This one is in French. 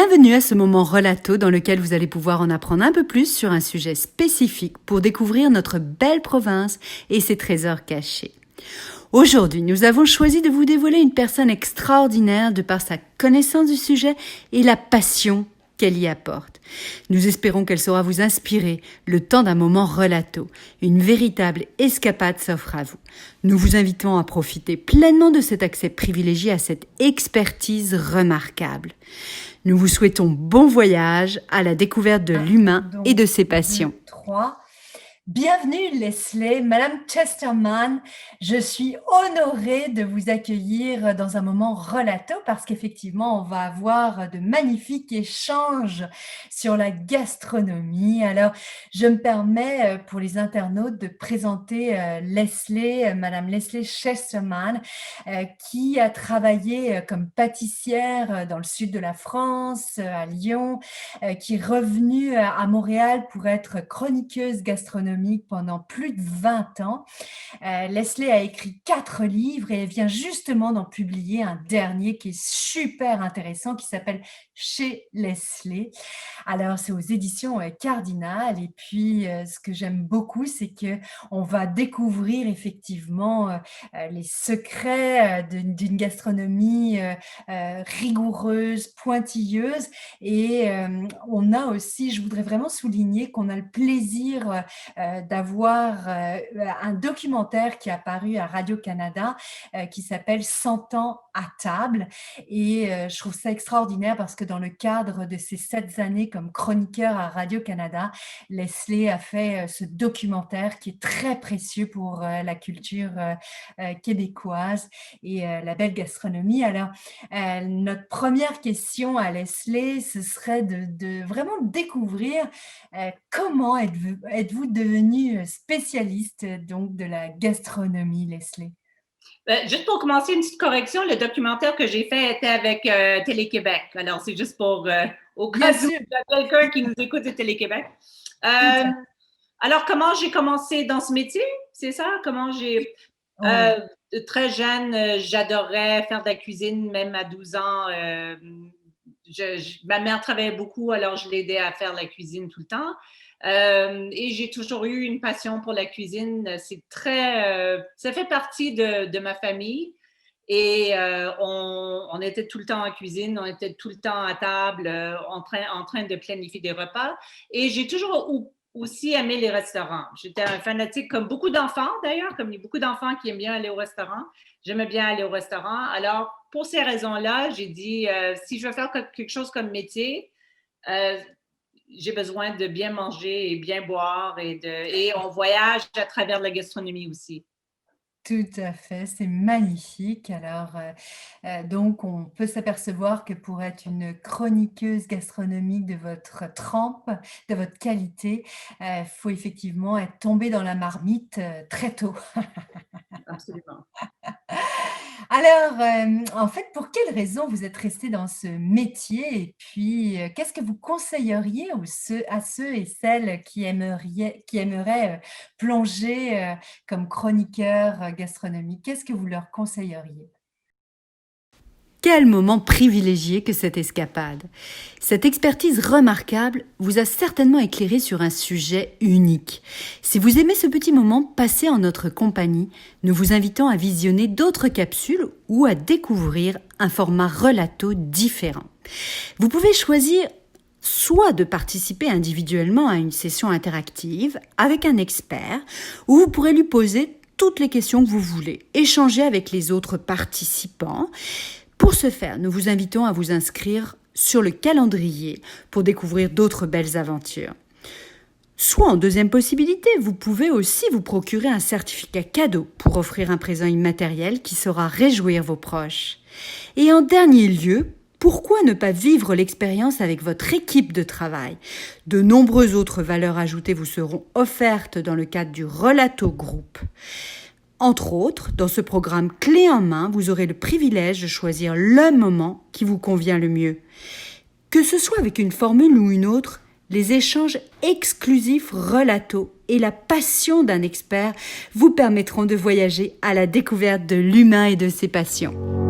Bienvenue à ce moment relato dans lequel vous allez pouvoir en apprendre un peu plus sur un sujet spécifique pour découvrir notre belle province et ses trésors cachés. Aujourd'hui, nous avons choisi de vous dévoiler une personne extraordinaire de par sa connaissance du sujet et la passion qu'elle y apporte. Nous espérons qu'elle saura vous inspirer le temps d'un moment relato. Une véritable escapade s'offre à vous. Nous vous invitons à profiter pleinement de cet accès privilégié à cette expertise remarquable. Nous vous souhaitons bon voyage à la découverte de l'humain et de ses passions. 3. Bienvenue Leslie, Madame Chesterman. Je suis honorée de vous accueillir dans un moment relato parce qu'effectivement, on va avoir de magnifiques échanges sur la gastronomie. Alors, je me permets pour les internautes de présenter Leslie, Madame Leslie Chesterman, qui a travaillé comme pâtissière dans le sud de la France, à Lyon, qui est revenue à Montréal pour être chroniqueuse gastronomique pendant plus de 20 ans. Leslie a écrit 4 livres et elle vient justement d'en publier un dernier qui est super intéressant, qui s'appelle Chez Leslie. Alors, c'est aux éditions Cardinal. Et puis, ce que j'aime beaucoup, c'est qu'on va découvrir effectivement les secrets d'une gastronomie rigoureuse, pointilleuse. Et on a aussi, je voudrais vraiment souligner qu'on a le plaisir d'avoir un documentaire qui est apparu à Radio-Canada qui s'appelle 100 ans à table. Et je trouve ça extraordinaire parce que dans le cadre de ses 7 années comme chroniqueur à Radio-Canada, Leslie a fait ce documentaire qui est très précieux pour la culture québécoise et la belle gastronomie. Alors, notre première question à Leslie, ce serait de vraiment découvrir comment êtes-vous devenue spécialiste donc de la gastronomie, Leslie? Juste pour commencer, une petite correction, le documentaire que j'ai fait était avec Télé-Québec. Alors, c'est juste pour au cas où il y a quelqu'un qui nous écoute de Télé-Québec. Alors, comment j'ai commencé dans ce métier? C'est ça? Comment j'ai... très jeune, j'adorais faire de la cuisine, même à 12 ans. Ma mère travaillait beaucoup, alors je l'aidais à faire la cuisine tout le temps. Et j'ai toujours eu une passion pour la cuisine. C'est ça fait partie de ma famille. Et on était tout le temps en cuisine, on était tout le temps à table, en train de planifier des repas. Et j'ai toujours aussi aimé les restaurants. J'étais un fanatique, comme beaucoup d'enfants d'ailleurs, comme il y a beaucoup d'enfants qui aiment bien aller au restaurant. J'aimais bien aller au restaurant. Alors, pour ces raisons-là, j'ai dit, si je veux faire quelque chose comme métier, j'ai besoin de bien manger et bien boire et on voyage à travers la gastronomie aussi. Tout à fait, c'est magnifique. Alors, donc, on peut s'apercevoir que pour être une chroniqueuse gastronomique de votre trempe, de votre qualité, faut effectivement être tombé dans la marmite très tôt. Absolument. Alors, en fait, pour quelles raisons vous êtes restée dans ce métier? Et puis, qu'est-ce que vous conseilleriez à ceux et celles qui aimeraient plonger comme chroniqueur gastronomique? Qu'est-ce que vous leur conseilleriez? Quel moment privilégié que cette escapade. Cette expertise remarquable vous a certainement éclairé sur un sujet unique. Si vous aimez ce petit moment passé en notre compagnie, nous vous invitons à visionner d'autres capsules ou à découvrir un format relato différent. Vous pouvez choisir soit de participer individuellement à une session interactive avec un expert, ou vous pourrez lui poser toutes les questions que vous voulez, échanger avec les autres participants. Pour ce faire, nous vous invitons à vous inscrire sur le calendrier pour découvrir d'autres belles aventures. Soit en deuxième possibilité, vous pouvez aussi vous procurer un certificat cadeau pour offrir un présent immatériel qui saura réjouir vos proches. Et en dernier lieu, pourquoi ne pas vivre l'expérience avec votre équipe de travail? De nombreuses autres valeurs ajoutées vous seront offertes dans le cadre du Relato Group. Entre autres, dans ce programme clé en main, vous aurez le privilège de choisir le moment qui vous convient le mieux. Que ce soit avec une formule ou une autre, les échanges exclusifs relato et la passion d'un expert vous permettront de voyager à la découverte de l'humain et de ses passions.